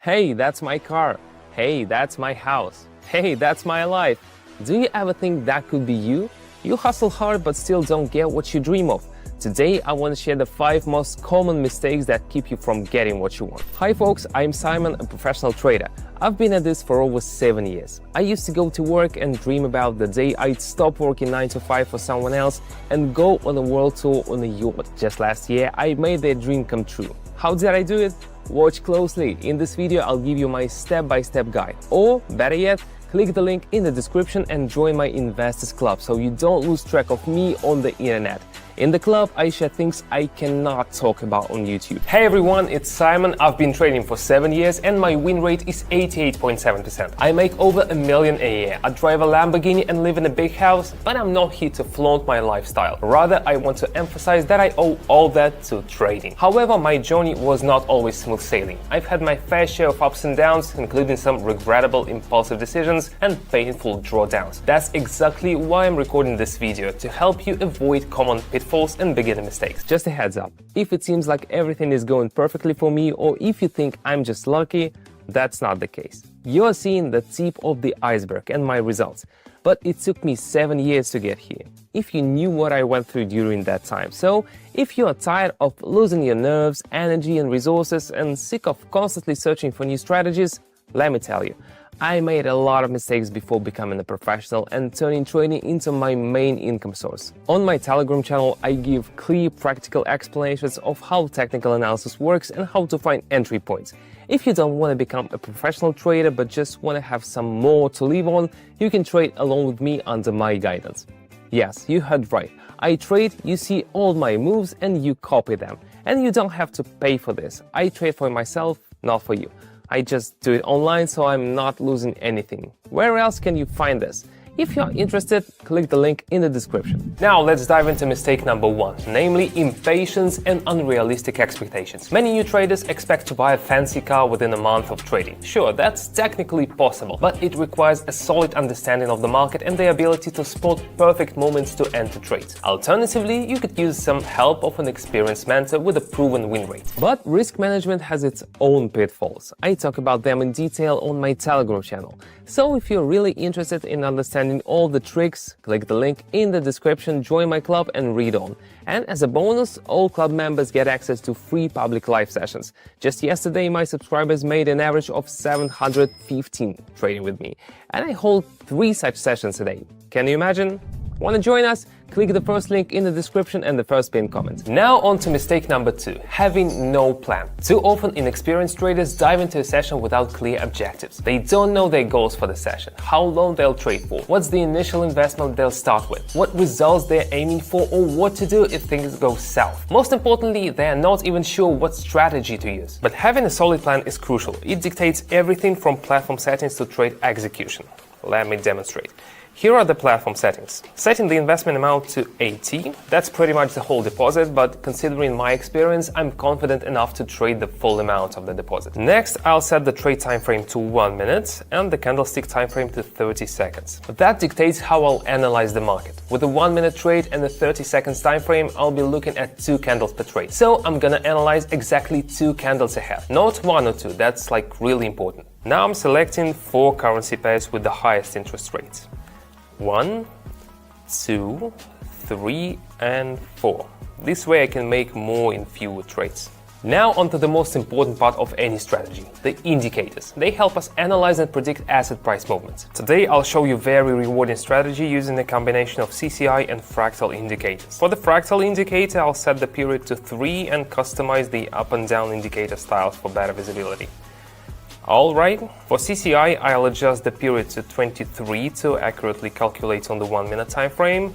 Hey, that's my car. Hey, that's my house. Hey, that's my life. Do you ever think that could be you? You hustle hard but still don't get what you dream of. Today, I want to share the 5 most common mistakes that keep you from getting what you want. Hi folks, I'm Simon, a professional trader. I've been at this for over 7 years. I used to go to work and dream about the day I'd stop working 9 to 5 for someone else and go on a world tour on a yacht. Just last year, I made that dream come true. How did I do it? Watch closely. In this video, I'll give you my step-by-step guide. Or, better yet, click the link in the description and join my Investors Club so you don't lose track of me on the internet. In the club, I share things I cannot talk about on YouTube. Hey everyone, it's Simon. I've been trading for 7 years and my win rate is 88.7%. I make over $1 million a year. I drive a Lamborghini and live in a big house, but I'm not here to flaunt my lifestyle. Rather, I want to emphasize that I owe all that to trading. However, my journey was not always smooth sailing. I've had my fair share of ups and downs, including some regrettable impulsive decisions and painful drawdowns. That's exactly why I'm recording this video, to help you avoid common pitfalls and beginner mistakes. Just a heads up, if it seems like everything is going perfectly for me, or if you think I'm just lucky, that's not the case. You're seeing the tip of the iceberg and my results, but it took me 7 years to get here. If you knew what I went through during that time. So, if you are tired of losing your nerves, energy and resources and sick of constantly searching for new strategies, let me tell you, I made a lot of mistakes before becoming a professional and turning trading into my main income source. On my Telegram channel, I give clear practical explanations of how technical analysis works and how to find entry points. If you don't want to become a professional trader but just want to have some more to live on, you can trade along with me under my guidance. Yes, you heard right. I trade, you see all my moves and you copy them. And you don't have to pay for this. I trade for myself, not for you. I just do it online, so I'm not losing anything. Where else can you find this? If you're interested, click the link in the description. Now let's dive into mistake number 1, namely impatience and unrealistic expectations. Many new traders expect to buy a fancy car within a month of trading. Sure, that's technically possible, but it requires a solid understanding of the market and the ability to spot perfect moments to enter trades. Alternatively, you could use some help of an experienced mentor with a proven win rate. But risk management has its own pitfalls. I talk about them in detail on my Telegram channel. So if you're really interested in understanding all the tricks, click the link in the description, join my club and read on. And as a bonus, all club members get access to free public live sessions. Just yesterday, my subscribers made an average of 715 trading with me. And I hold 3 such sessions a day. Can you imagine? Want to join us? Click the first link in the description and the first pinned comment. Now on to mistake number 2, having no plan. Too often inexperienced traders dive into a session without clear objectives. They don't know their goals for the session, how long they'll trade for, what's the initial investment they'll start with, what results they're aiming for, or what to do if things go south. Most importantly, they are not even sure what strategy to use. But having a solid plan is crucial. It dictates everything from platform settings to trade execution. Let me demonstrate. Here are the platform settings. Setting the investment amount to 80, that's pretty much the whole deposit, but considering my experience, I'm confident enough to trade the full amount of the deposit. Next, I'll set the trade time frame to 1 minute and the candlestick time frame to 30 seconds. That dictates how I'll analyze the market. With a 1 minute trade and a 30 seconds time frame, I'll be looking at 2 candles per trade. So I'm gonna analyze exactly 2 candles ahead, not 1 or 2, that's like really important. Now I'm selecting 4 currency pairs with the highest interest rates. 1, 2, 3, and 4. This way I can make more in fewer trades. Now onto the most important part of any strategy, the indicators. They help us analyze and predict asset price movements. Today I'll show you a very rewarding strategy using a combination of CCI and fractal indicators. For the fractal indicator, I'll set the period to 3 and customize the up and down indicator styles for better visibility. Alright, for CCI, I'll adjust the period to 23 to accurately calculate on the 1 minute time frame.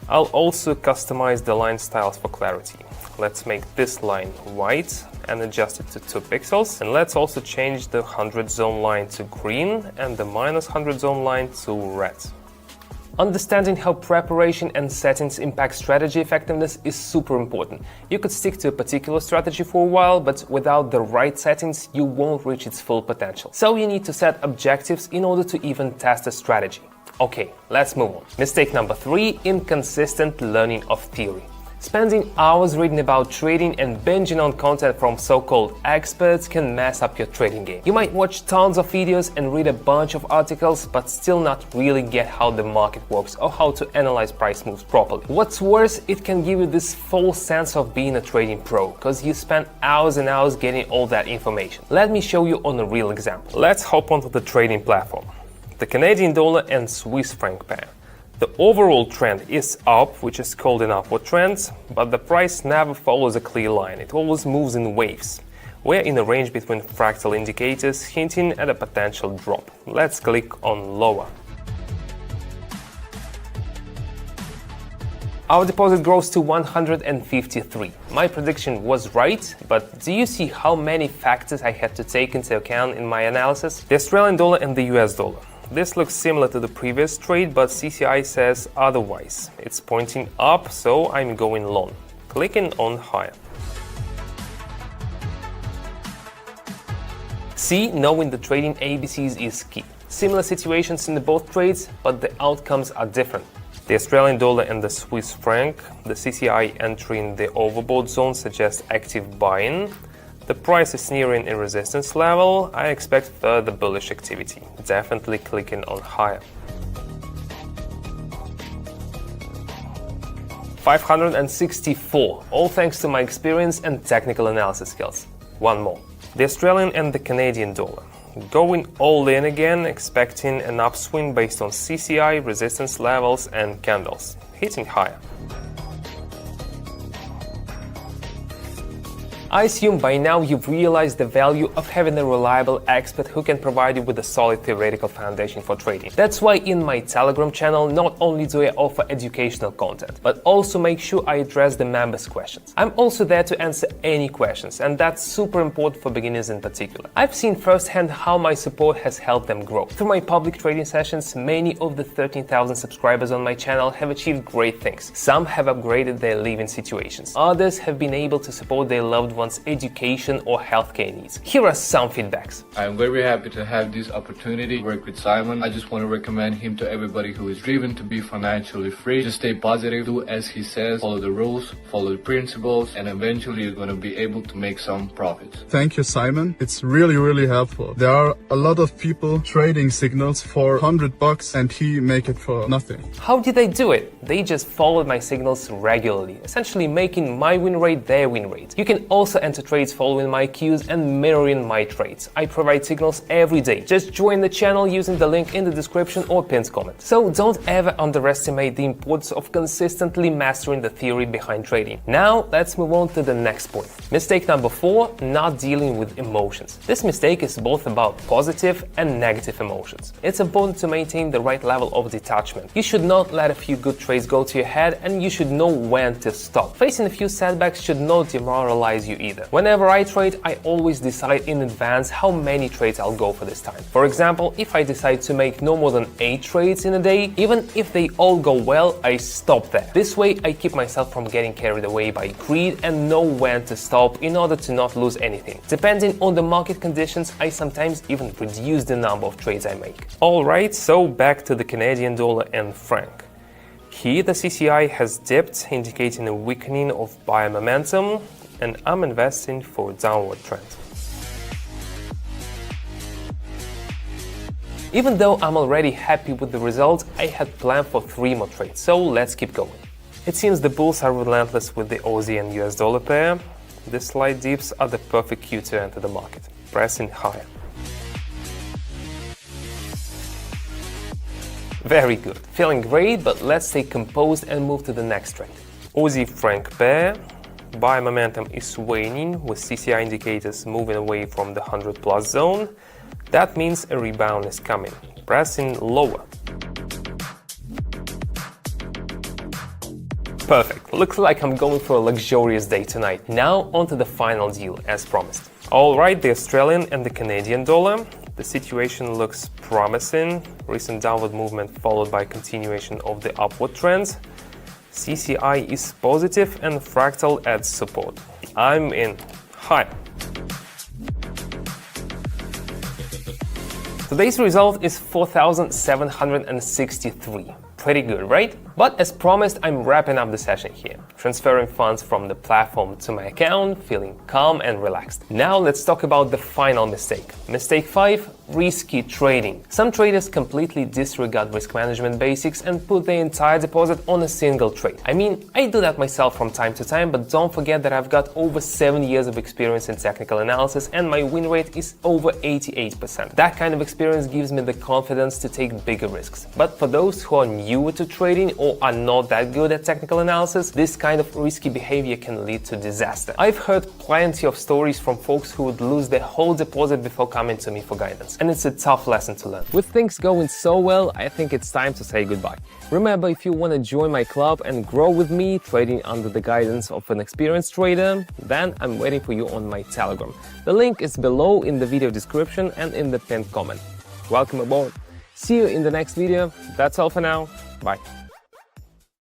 I'll also customize the line styles for clarity. Let's make this line white and adjust it to 2 pixels. And let's also change the 100 zone line to green and the minus 100 zone line to red. Understanding how preparation and settings impact strategy effectiveness is super important. You could stick to a particular strategy for a while, but without the right settings, you won't reach its full potential. So you need to set objectives in order to even test a strategy. Okay, let's move on. Mistake number 3, inconsistent learning of theory. Spending hours reading about trading and binging on content from so-called experts can mess up your trading game. You might watch tons of videos and read a bunch of articles, but still not really get how the market works or how to analyze price moves properly. What's worse, it can give you this false sense of being a trading pro, because you spend hours and hours getting all that information. Let me show you on a real example. Let's hop onto the trading platform. The Canadian dollar and Swiss franc pair. The overall trend is up, which is called an upward trend, but the price never follows a clear line. It always moves in waves. We're in a range between fractal indicators, hinting at a potential drop. Let's click on lower. Our deposit grows to 153. My prediction was right, but do you see how many factors I had to take into account in my analysis? The Australian dollar and the US dollar. This looks similar to the previous trade, but CCI says otherwise. It's pointing up, so I'm going long. Clicking on higher. See, knowing the trading ABCs is key. Similar situations in the both trades, but the outcomes are different. The Australian dollar and the Swiss franc, the CCI entering the overbought zone suggests active buying. The price is nearing a resistance level. I expect further bullish activity. Definitely clicking on higher. 564, all thanks to my experience and technical analysis skills. One more. The Australian and the Canadian dollar. Going all in again, expecting an upswing based on CCI, resistance levels and candles. Hitting higher. I assume by now you've realized the value of having a reliable expert who can provide you with a solid theoretical foundation for trading. That's why in my Telegram channel, not only do I offer educational content, but also make sure I address the members' questions. I'm also there to answer any questions, and that's super important for beginners in particular. I've seen firsthand how my support has helped them grow. Through my public trading sessions, many of the 13,000 subscribers on my channel have achieved great things. Some have upgraded their living situations. Others have been able to support their loved one's education or healthcare needs. Here are some feedbacks. I'm very happy to have this opportunity to work with Simon. I just want to recommend him to everybody who is driven to be financially free. Just stay positive, do as he says, follow the rules, follow the principles, and eventually you're going to be able to make some profits. Thank you, Simon. It's really helpful. There are a lot of people trading signals for $100 and he make it for nothing. How did they do it? They just followed my signals regularly, essentially making my win rate their win rate. You can also enter trades following my cues and mirroring my trades. I provide signals every day. Just join the channel using the link in the description or pinned comment. So don't ever underestimate the importance of consistently mastering the theory behind trading. Now let's move on to the next point. Mistake number 4, not dealing with emotions. This mistake is both about positive and negative emotions. It's important to maintain the right level of detachment. You should not let a few good trades go to your head, and you should know when to stop. Facing a few setbacks should not demoralize you either. Whenever I trade, I always decide in advance how many trades I'll go for this time. For example, if I decide to make no more than 8 trades in a day, even if they all go well, I stop there. This way, I keep myself from getting carried away by greed and know when to stop in order to not lose anything. Depending on the market conditions, I sometimes even reduce the number of trades I make. Alright, so back to the Canadian dollar and franc. Here, the CCI has dipped, indicating a weakening of buyer momentum, and I'm investing for a downward trend. Even though I'm already happy with the result, I had planned for 3 more trades, so let's keep going. It seems the bulls are relentless with the Aussie and US dollar pair. The slight dips are the perfect cue to enter the market, pressing higher. Very good, feeling great, but let's stay composed and move to the next trade. Aussie franc pair. Buy momentum is waning, with CCI indicators moving away from the 100+ zone. That means a rebound is coming. Pressing lower. Perfect. Looks like I'm going for a luxurious day tonight. Now onto the final deal, as promised. Alright, the Australian and the Canadian dollar. The situation looks promising. Recent downward movement followed by continuation of the upward trend. CCI is positive and fractal adds support. I'm in high. Today's result is 4,763. Pretty good, right? But as promised, I'm wrapping up the session here, transferring funds from the platform to my account, feeling calm and relaxed. Now let's talk about the final mistake. Mistake 5, risky trading. Some traders completely disregard risk management basics and put their entire deposit on a single trade. I mean, I do that myself from time to time, but don't forget that I've got over 7 years of experience in technical analysis and my win rate is over 88%. That kind of experience gives me the confidence to take bigger risks. But for those who are newer to trading or are not that good at technical analysis, this kind of risky behavior can lead to disaster. I've heard plenty of stories from folks who would lose their whole deposit before coming to me for guidance, and it's a tough lesson to learn. With things going so well, I think it's time to say goodbye. Remember, if you want to join my club and grow with me trading under the guidance of an experienced trader, then I'm waiting for you on my Telegram. The link is below in the video description and in the pinned comment. Welcome aboard. See you in the next video. That's all for now. Bye.